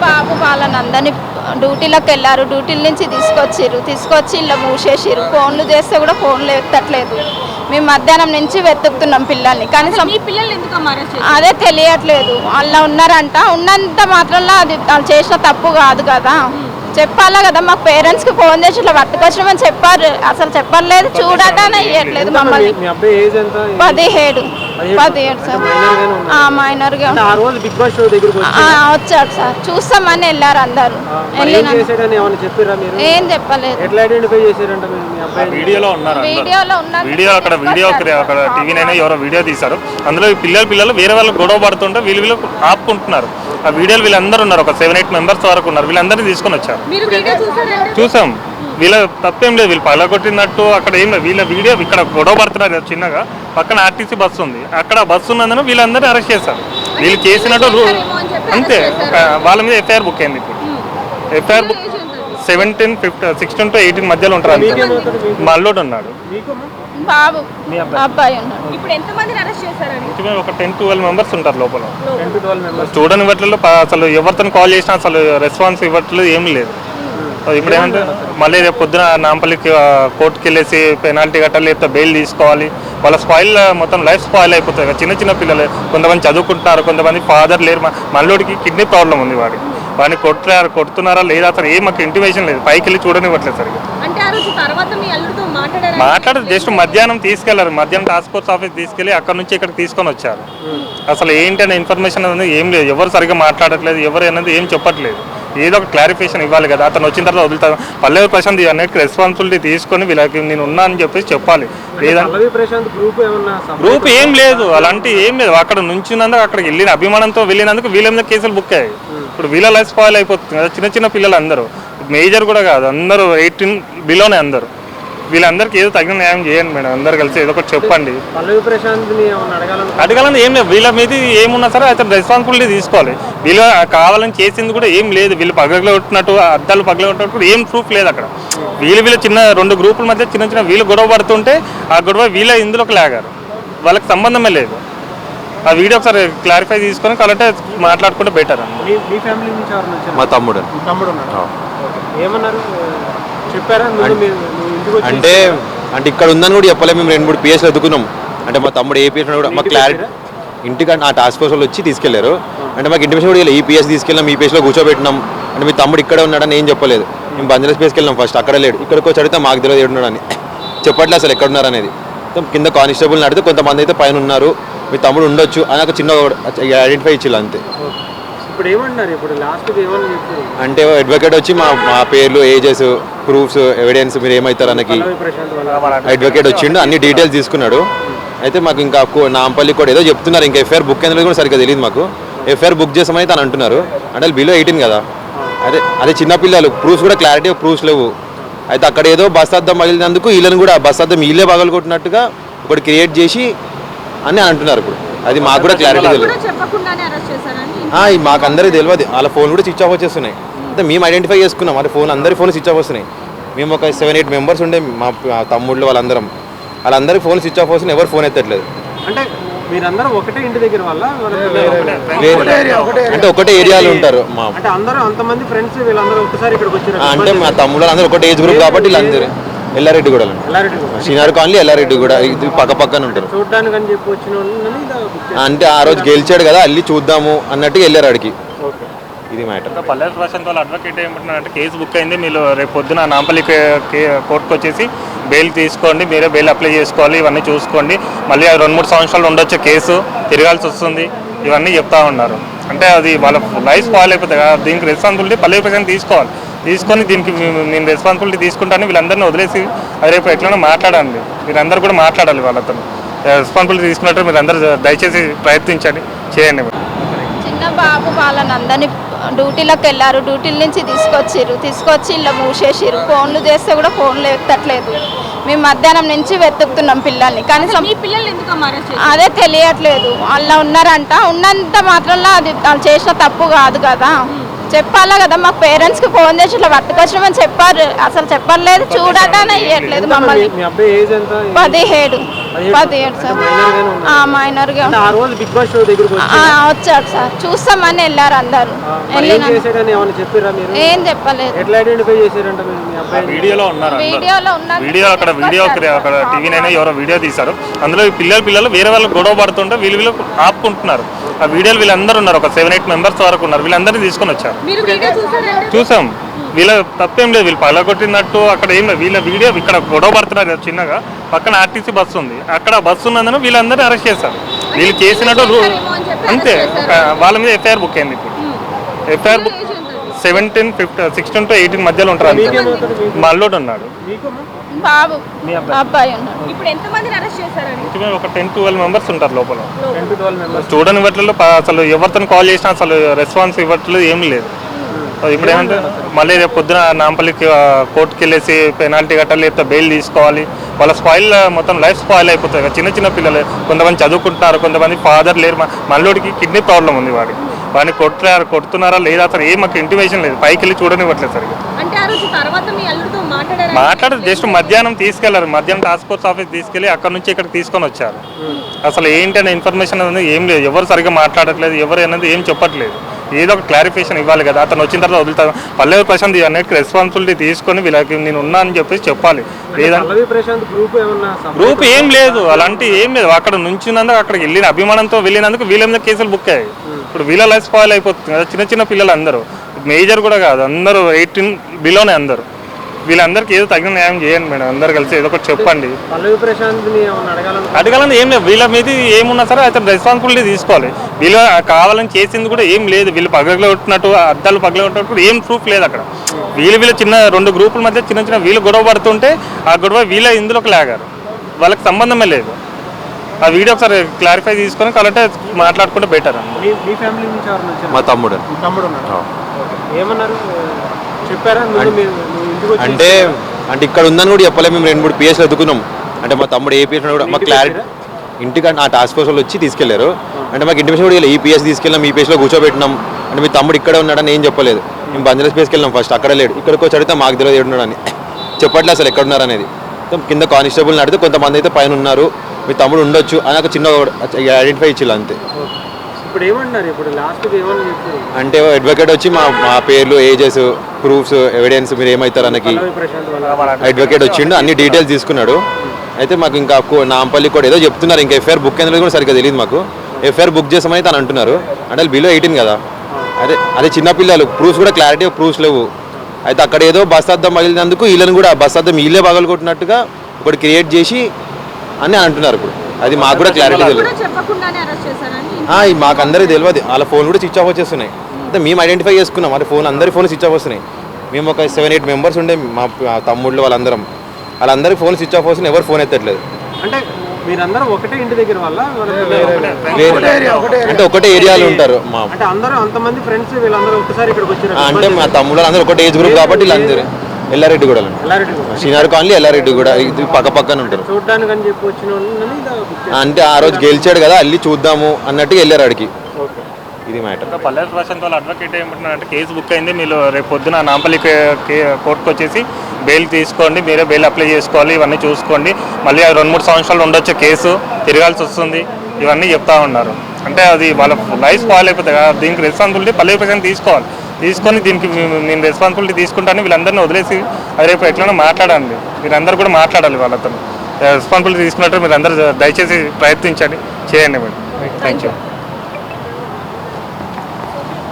బాబు వాళ్ళని అందరినీ డ్యూటీలకు వెళ్ళారు. డ్యూటీల నుంచి తీసుకొచ్చి ఇలా మూసేసిరు. ఫోన్లు చేస్తే కూడా ఫోన్లు ఎత్తట్లేదు. మేము మధ్యాహ్నం నుంచి వెతుకుతున్నాం పిల్లల్ని. కనీసం అదే తెలియట్లేదు. అలా ఉన్నారంట. ఉన్నంత మాత్రంలో అది వాళ్ళు చేసిన తప్పు కాదు కదా. చెప్పాలా కదా. మాకు పేరెంట్స్కి ఫోన్ చేసి ఇట్లా పట్టుకొచ్చినామని చెప్పారు. అసలు చెప్పలేదు. చూడటానే ఇవ్వట్లేదు మమ్మల్ని. 17 సార్. మైనర్గా వచ్చాడు సార్. చూస్తామని వెళ్ళారు అందరు. ఏం చెప్పలేదు. వీడియో వీడియో తీశారు. అందులో పిల్లలు వేరే వాళ్ళు గొడవ పడుతుంటే వీళ్ళు ఆపుకుంటున్నారు. ఆ వీడియోలు వీళ్ళందరూ ఉన్నారు. ఒక 7-8 మెంబర్స్ వరకు ఉన్నారు. వీళ్ళందరినీ తీసుకొని వచ్చారు. చూసాం. వీళ్ళ తప్పేం లేదు. వీళ్ళు పగలగొట్టినట్టు అక్కడ ఏం లేదు. వీళ్ళ వీడియో ఇక్కడ గొడవ పడుతున్నారు చిన్నగా. పక్కన ఆర్టీసీ బస్సు ఉంది. అక్కడ బస్సు ఉన్నందున వీళ్ళందరినీ అరెస్ట్ చేశారు. వీళ్ళు చేసినట్టు అంతే. వాళ్ళ మీద ఎఫ్ఐఆర్ బుక్ అయింది. ఇప్పుడు ఎఫ్ఐఆర్ బుక్ 16 to 18 మధ్యలో ఉంటారు. అంతే. మా అల్లుడు ఉన్నాడు. బాబు అబ్బాయి ఉన్నాడు. ఇప్పుడు ఎంతమందిని అరెస్ట్ చేశారు? ఒక 10-12 మెంబర్స్ ఉంటారు లోపల. చూడని ఇవ్వట్లేదు. అసలు ఎవరితో కాల్ చేసినా అసలు రెస్పాన్స్ ఇవ్వట్లేదు. ఏం లేదు. ఇప్పుడు ఏమంటే మళ్ళీ రేపు పొద్దున నాంపల్లికి కోర్టుకి వెళ్ళేసి పెనాల్టీ కట్టాలి, లేకపోతే బెయిల్ తీసుకోవాలి. వాళ్ళ మొత్తం లైఫ్ స్పాయిల్ అయిపోతుంది. చిన్న పిల్లలు కొంతమంది చదువుకుంటున్నారు, కొంతమంది ఫాదర్ లేరు. మల్లుడికి కిడ్నీ ప్రాబ్లం ఉంది. వాడిని కొడుతున్నారా లేదా అసలు ఏం మాకు ఇంటిమేషన్ లేదు. పైకి వెళ్ళి చూడనివ్వట్లేదు సరిగ్గా. మాట్లాడదు. జస్ట్ మధ్యాహ్నం తీసుకెళ్లారు. మధ్యాహ్నం టాస్క్ ఫోర్స్ ఆఫీస్ తీసుకెళ్లి అక్కడ నుంచి ఇక్కడికి తీసుకొని వచ్చారు. అసలు ఏంటి అనే ఇన్ఫర్మేషన్ అనేది ఏం లేదు. ఎవరు సరిగ్గా మాట్లాడట్లేదు. ఎవరు అనేది ఏం చెప్పట్లేదు. ఏదో ఒక క్లారిఫికేషన్ ఇవ్వాలి కదా. అతను వచ్చిన తర్వాత వదులుతారు. పల్లవి ప్రశాంత్ అన్నిటికీ రెస్పాన్సిబిలిటీ తీసుకొని వీళ్ళకి నేను ఉన్నా అని చెప్పేసి చెప్పాలి. గ్రూప్ ఏం లేదు. అలాంటి ఏం లేదు. అక్కడ నుంచినందుకు అక్కడికి వెళ్ళిన అభిమానంతో వెళ్ళినందుకు వీళ్ళ మీద కేసులు బుక్ అయ్యాయి. ఇప్పుడు వీళ్ళ లైఫ్ స్పాయిల్ అయిపోతుంది కదా. చిన్న పిల్లలు అందరూ, మేజర్ కూడా కాదు, అందరూ 18 బిలోనే అందరూ. వీళ్ళందరికీ ఏదో తగిన న్యాయం చేయండి మేడం. అందరు కలిసి ఏదో ఒకటి చెప్పండి. అడగాలని ఏం లేదు. వీళ్ళ మీద ఏమున్నా సరే అతను రెస్పాన్సిబిలిటీ తీసుకోవాలి. వీళ్ళు కావాలని చేసింది కూడా ఏం లేదు. వీళ్ళు పగలగొట్టినట్టు, అద్దాలు పగలగొట్టినట్టు కూడా ఏం ప్రూఫ్ లేదు అక్కడ. వీళ్ళు చిన్న 2 గ్రూపుల మధ్య చిన్న వీళ్ళు గొడవ పడుతుంటే ఆ గొడవ వీళ్ళ ఇందులోకి లాగారు. వాళ్ళకి సంబంధమే లేదు. ఆ వీడియో ఒకసారి క్లారిఫై తీసుకొని కావాలంటే మాట్లాడుకుంటే బెటర్. మా తమ్ముడు అంటే ఇక్కడ ఉందని కూడా చెప్పలే. మేము 2-3 పిఎస్లు ఎదుకున్నాం. అంటే మా తమ్ముడు ఏ పిఎస్ కూడా మాకు క్లారిటీ ఇంటికంటే ఆ టాస్క్ ఫోర్స్ వాళ్ళు వచ్చి తీసుకెళ్లారు. అంటే మాకు ఇంటిమేషన్ కూడా ఈ పిఎస్ తీసుకెళ్ళాం, ఈ పిఎస్లో కూర్చోబెట్టినాం. అంటే మీ తమ్ముడు ఇక్కడే ఉన్నాడని ఏం చెప్పలేదు. మేము బంజారా స్పేస్కి వెళ్ళాం. ఫస్ట్ అక్కడ లేడు. ఇక్కడికి వచ్చి అడిగితే మాకు తెలియదు ఏడున్నాడని. చెప్పట్లేదు అసలు ఎక్కడున్నారు అనేది. కింద కానిస్టేబుల్ని అడిగితే కొంతమంది అయితే పైన ఉన్నారు, మీ తమ్ముడు ఉండొచ్చు అని ఒక చిన్న ఐడెంటిఫై ఇచ్చిల్లు అంతే. అంటే అడ్వకేట్ వచ్చి మా పేర్లు, ఏజెస్, ప్రూఫ్స్, ఎవిడెన్స్ మీరు ఏమవుతారు అనకి అడ్వకేట్ వచ్చిండు. అన్ని డీటెయిల్స్ తీసుకున్నాడు. అయితే మాకు ఇంకా నాంపల్లి కూడా ఏదో చెప్తున్నారు. ఇంకా ఎఫ్ఐఆర్ బుక్ అనేది కూడా సరిగ్గా తెలియదు మాకు. ఎఫ్ఐఆర్ బుక్ చేసామని తను అంటున్నారు. అంటే బిలో 18 కదా. అదే చిన్నపిల్లలు. ప్రూఫ్స్ కూడా క్లారిటీ ప్రూఫ్స్ లేవు. అయితే అక్కడ ఏదో బస్ అద్దం పగిలినందుకు వీళ్ళని కూడా బస్ అద్దం వీళ్ళే పగలు కొట్టినట్టుగా ఒకటి క్రియేట్ చేసి అని అంటున్నారు. ఇప్పుడు అది మాకు కూడా క్లారిటీ తెలియదు. మాకు అందరికీ తెలియదు. వాళ్ళ ఫోన్ కూడా స్విచ్ ఆఫ్ వచ్చేస్తున్నాయి. అంటే మేము ఐడెంటిఫై చేసుకున్నాం. వాళ్ళ ఫోన్ అందరి ఫోన్ స్విచ్ ఆఫ్ వస్తున్నాయి. మేము ఒక 7-8 మెంబర్స్ ఉండే మా తమ్ముళ్ళు వాళ్ళందరికీ ఫోన్ స్విచ్ ఆఫ్ వస్తున్నాయి. ఎవరు ఫోన్ ఎత్తట్లేదు. మీరందరూ ఒకటే ఇంటి దగ్గర వల్ల అంటే ఒకటే ఏరియాలో ఉంటారు. అంటే అందరూ అంతమంది ఫ్రెండ్స్ వీళ్ళందరూ ఒకసారి ఇక్కడికి వచ్చారు. అంటే మా తమ్ముళ్ళు అందరూ ఒకటే ఏజ్ గ్రూప్ కాబట్టి వీళ్ళందరూ ఎల్లారెడ్డి కూడా శ్రీనగర్ కాలనీ ఎల్లారెడ్డి కూడా ఇది పక్కన ఉంటారు. చూడడానికి అని చెప్పి వచ్చిన అంటే ఆ రోజు గెలిచాడు కదా, వెళ్ళి చూద్దాము అన్నట్టుగా వెళ్ళారు అడిగి. ఇది మ్యాటర్. పల్లెల ప్రశాంత్ వాళ్ళ అడ్వకేట్ ఏమంటున్నారంటే కేసు బుక్ అయింది, మీరు రేపు పొద్దున నాంపల్లి కోర్టుకు వచ్చేసి బెయిల్ తీసుకోండి, మీరే బెయిల్ అప్లై చేసుకోవాలి, ఇవన్నీ చూసుకోండి, మళ్ళీ 2-3 సంవత్సరాలు ఉండొచ్చు, కేసు తిరగాల్సి వస్తుంది, ఇవన్నీ చెప్తా ఉన్నారు. అంటే అది వాళ్ళ లైఫ్ స్పాయిల్ అయిపోతుంది కదా. దీనికి రెస్పాన్సిబిలిటీ పల్లెల ప్రశాంత్ తీసుకొని దీనికి నేను రెస్పాన్సిబిలిటీ తీసుకుంటాను. వీళ్ళందరినీ వదిలేసి రేపు ఎట్లైనా మాట్లాడండి. మీరందరూ కూడా మాట్లాడాలి వాళ్ళతో. రెస్పాన్సిబిలిటీ తీసుకున్నట్టు మీరు అందరూ దయచేసి ప్రయత్నించండి, చేయండి. చిన్న బాబు వాళ్ళని అందరినీ డ్యూటీలకు వెళ్ళారు. డ్యూటీల నుంచి తీసుకొచ్చి ఇలా మూసేసిరు. ఫోన్లు చేస్తే కూడా ఫోన్లు ఎత్తట్లేదు. మేము మధ్యాహ్నం నుంచి వెతుకుతున్నాం పిల్లల్ని. కనీసం అదే తెలియట్లేదు. అలా ఉన్నారంట. ఉన్నంత మాత్రంలో అది వాళ్ళు చేసిన తప్పు కాదు కదా. చెప్పాలా కదా. మాకు పేరెంట్స్కి ఫోన్ చేసి ఇట్లా పట్టుకొచ్చినామని చెప్పారు. అసలు చెప్పలేదు. చూడటానే ఇవ్వట్లేదు మమ్మల్ని. 17 17 సార్ మైనర్గా ఆ రోజు బిగ్ బాస్ షో దగ్గరకు వచ్చి వచ్చాడు సార్ చూస్తామని వెళ్ళారు అందరు ఏం చేశాడని ఏమైనా చెప్పారా మీరు? ఏం చెప్పలేదు. ఎట్లా ఐడెంటిఫై చేశారంట మీరు మీ అబ్బాయి? వీడియోలో ఉన్నారు అందరూ. వీడియోలో ఉన్నారు. వీడియో అక్కడ టీవీనైనా ఎవరో వీడియో తీశారు. అందులో ఈ పిల్లలు వేరే వాళ్ళు గొడవ పడుతుంటే వీళ్ళు ఆపుకుంటున్నారు. ఆ వీడియోలు వీళ్ళందరూ ఉన్నారు, ఒక 7-8 మెంబర్స్ వరకు ఉన్నారు. వీళ్ళందరినీ తీసుకొని వచ్చారు. మీరు వీడియో చూసారా? చూసాం. వీళ్ళ తప్పేం లేదు, వీళ్ళు పగలగొట్టినట్టు అక్కడ ఏం లేదు. వీళ్ళ వీడియో ఇక్కడ గొడవ పడుతున్నారు చిన్నగా, పక్కన ఆర్టీసీ బస్సు ఉంది, అక్కడ బస్సు ఉన్నందున వీళ్ళందరినీ అరెస్ట్ చేశారు. వీళ్ళు చేసినట్టు అంతే. వాళ్ళ మీద ఎఫ్ఐఆర్ బుక్ అయింది. ఇప్పుడు ఎఫ్ఐఆర్ బుక్ 16 to 18 మధ్యలో ఉంటారు అంతే. మా అల్లుడు ఉన్నాడు, బాబు అబ్బాయి ఉన్నాడు. ఇప్పుడు ఎంత మందిని అరెస్ట్ చేశారని? ఒక 10-12 మెంబర్స్ ఉంటారు లోపల. 10-12 మెంబర్స్. చూడని ఇవ్వట్లేదు అసలు, ఎవరితో కాల్ చేసినా అసలు రెస్పాన్స్ ఇవ్వట్లేదు, ఏం లేదు. ఇప్పుడు ఏమంటే మళ్ళీ రేపు పొద్దున నాంపల్లికి కోర్టుకి వెళ్ళేసి పెనాల్టీ కట్టాలి, లేకపోతే బెయిల్ తీసుకోవాలి. వాళ్ళ స్పాయిల్ మొత్తం లైఫ్ స్పాయిల్ అయిపోతుంది. చిన్న పిల్లలు కొంతమంది చదువుకుంటున్నారు, కొంతమంది ఫాదర్ లేరు. మల్లుడికి కిడ్నీ ప్రాబ్లం ఉంది, వాడిని కొడుతున్నారా లేదా అసలు ఏం మాకు ఇంటిమేషన్ లేదు. పైకి వెళ్ళి చూడనివ్వట్లేదు సరిగ్గా. అంటే ఆ రోజు తర్వాత మీ అల్లుడితో మాట్లాడదు, జస్ట్ మధ్యాహ్నం తీసుకెళ్లారు. మధ్యాహ్నం టాస్క్ ఫోర్స్ ఆఫీస్ తీసుకెళ్లి అక్కడ నుంచి ఇక్కడికి తీసుకొని వచ్చారు. అసలు ఏంటి అనే ఇన్ఫర్మేషన్ అనేది ఏం లేదు. ఎవరు సరిగ్గా మాట్లాడట్లేదు, ఎవరు అనేది ఏం చెప్పట్లేదు. ఏదో ఒక క్లారిఫికేషన్ ఇవ్వాలి కదా. అతను వచ్చిన తర్వాత వదులుతాను. పల్లవి ప్రశాంత్ అన్నిటికీ రెస్పాన్సిబిలిటీ తీసుకొని వీళ్ళకి నేను ఉన్నా అని చెప్పేసి చెప్పాలి. గ్రూప్ ఏం లేదు, అలాంటి ఏం లేదు. అక్కడ నుంచినందుకు అక్కడికి వెళ్ళిన అభిమానంతో వెళ్ళినందుకు వీళ్ళ మీద కేసులు బుక్ అయ్యాయి. ఇప్పుడు వీళ్ళ లైఫ్ స్పాయిల్ అయిపోతుంది కదా. చిన్న పిల్లలు అందరూ, మేజర్ కూడా కాదు, అందరూ 18 బిలోనే అందరూ. వీళ్ళందరికీ ఏదో తగిన న్యాయం చేయండి మేడం, అందరు కలిసి ఏదో ఒకటి చెప్పండి. అడగాలని ఏం లేదు, వీళ్ళ మీద ఏమున్నా సరే అతను రెస్పాన్సిబిలిటీ తీసుకోవాలి. వీళ్ళు కావాలని చేసింది కూడా ఏం లేదు. వీళ్ళు పగలగొట్టినట్టు, అద్దాలు పగలగొట్టినట్టు ఏం ప్రూఫ్ లేదు అక్కడ. వీళ్ళు చిన్న 2 గ్రూపుల మధ్య చిన్న వీళ్ళు గొడవ పడుతుంటే ఆ గొడవ వీళ్ళ ఇందులోకి లాగారు. వాళ్ళకి సంబంధమే లేదు. ఆ వీడియో ఒకసారి క్లారిఫై తీసుకొని కరెక్టే మాట్లాడుకుంటే బెటర్. మా తమ్ముడు ఏమన్నారు, చెప్పారా? అంటే ఇక్కడ ఉందని కూడా చెప్పలేదు. మేము 2-3 పిఎస్లు ఎదుకున్నాం. అంటే మా తమ్ముడు ఏ పిఎస్ కూడా మాకు క్లారిటీ ఇంటికి ఆ టాస్క్ ఫోర్స్ వాళ్ళు వచ్చి తీసుకెళ్లారు. అంటే మాకు ఇంటిమేషన్ కూడా ఈ పిఎస్ తీసుకెళ్ళాం, ఈ పిఎస్లో కూర్చోబెట్టినాం. అంటే మీ తమ్ముడు ఇక్కడ ఉన్నాడని ఏం చెప్పలేదు. మేము బంజారా స్పేస్కి వెళ్ళాం, ఫస్ట్ అక్కడ లేడు. ఇక్కడికి వచ్చి అడిగితే మాకు తెలియదు ఏడున్నాడని, చెప్పట్లేదు అసలు ఎక్కడ ఉన్నారు అనేది. కింద కానిస్టేబుల్ని అడిగితే కొంతమంది అయితే పైన ఉన్నారు, మీ తమ్ముడు ఉండొచ్చు అని ఒక చిన్న ఐడెంటిఫై ఇచ్చిల్లు అంతే. ఇప్పుడు ఏమన్నారు? ఇప్పుడు లాస్ట్కి ఏమని చెప్పారు అంటే అడ్వకేట్ వచ్చి మా పేర్లు, ఏజెస్, ప్రూఫ్స్, ఎవిడెన్స్ మీరు ఏమవుతారు అన్నకి అడ్వకేట్ వచ్చిండు, అన్ని డీటెయిల్స్ తీసుకున్నాడు. అయితే మాకు ఇంకా నాంపల్లి కూడా ఏదో చెప్తున్నారు, ఇంకా ఎఫ్ఐఆర్ బుక్ అనేది కూడా సరిగ్గా తెలియదు మాకు. ఎఫ్ఐఆర్ బుక్ చేసామని తను అంటున్నారు. అంటే బిలో 18 కదా. అదే చిన్నపిల్లలు, ప్రూఫ్స్ కూడా క్లారిటీ ప్రూఫ్స్ లేవు. అయితే అక్కడ ఏదో బస్ అద్దం పగిలినందుకు వీళ్ళని కూడా బస్ అద్దం వీళ్ళే పగలగొట్టినట్టుగా ఒకటి క్రియేట్ చేసి అని అంటున్నారు. ఇప్పుడు అది మాకు కూడా క్లారిటీ తెలియదు. మాకు అందరికీ తెలియదు. వాళ్ళ ఫోన్ కూడా స్విచ్ ఆఫ్ వచ్చేస్తున్నాయి. అంటే మేము ఐడెంటిఫై చేసుకున్నాం, వాళ్ళ ఫోన్ అందరి ఫోన్ స్విచ్ ఆఫ్ వస్తున్నాయి. మేము ఒక 7-8 మెంబర్స్ ఉండే, మా తమ్ముళ్ళు వాళ్ళందరికీ ఫోన్ స్విచ్ ఆఫ్ వస్తున్నాయి, ఎవరు ఫోన్ ఎత్తట్లేదు. అంటే మీరందరూ ఒకటే ఇంటి దగ్గర వల్ల అంటే ఒకటే ఏరియాలో ఉంటారు. అంటే అందరూ అంతమంది ఫ్రెండ్స్ వీళ్ళందరూ ఒకసారి ఇక్కడికి వచ్చారు. అంటే మా తమ్ముళ్ళు అందరూ ఒకటే ఏజ్ గ్రూప్ కాబట్టి వీళ్ళందరూ ఎల్లారెడ్డి కూడా శ్రీనగర్ కాలనీ ఎల్లారెడ్డి కూడా ఇది పక్కన ఉంటారు. చూడడానికి అని చెప్పి వచ్చిన అంటే ఆ రోజు గెలిచాడు కదా, వెళ్ళి చూద్దాము అన్నట్టుగా వెళ్ళారు ఆడికి. ఇది మ్యాటర్. పల్లె ప్రశాంత్ వాళ్ళ అడ్వకేట్ ఏమంటున్నారంటే కేసు బుక్ అయింది, మీరు రేపు పొద్దున నాంపల్లి కోర్టుకు వచ్చేసి బెయిల్ తీసుకోండి, మీరే బెయిల్ అప్లై చేసుకోవాలి, ఇవన్నీ చూసుకోండి, మళ్ళీ 2-3 సంవత్సరాలు ఉండొచ్చు, కేసు తిరగాల్సి వస్తుంది, ఇవన్నీ చెప్తా ఉన్నారు. అంటే అది వాళ్ళ లైఫ్ స్పాయిల్ అయిపోతుంది కదా. దీనికి రెస్పాన్సిబిలిటీ పల్లె ప్రశాంత్ తీసుకొని దీనికి నేను రెస్పాన్సిబిలిటీ తీసుకుంటాను, వీళ్ళందరినీ వదిలేసి అది రేపు ఎట్లైనా మాట్లాడండి. మీరందరూ కూడా మాట్లాడాలి వాళ్ళతో. రెస్పాన్సిబిలిటీ తీసుకున్నట్టు మీరు అందరూ దయచేసి ప్రయత్నించండి, చేయండి మేడం. Thank you.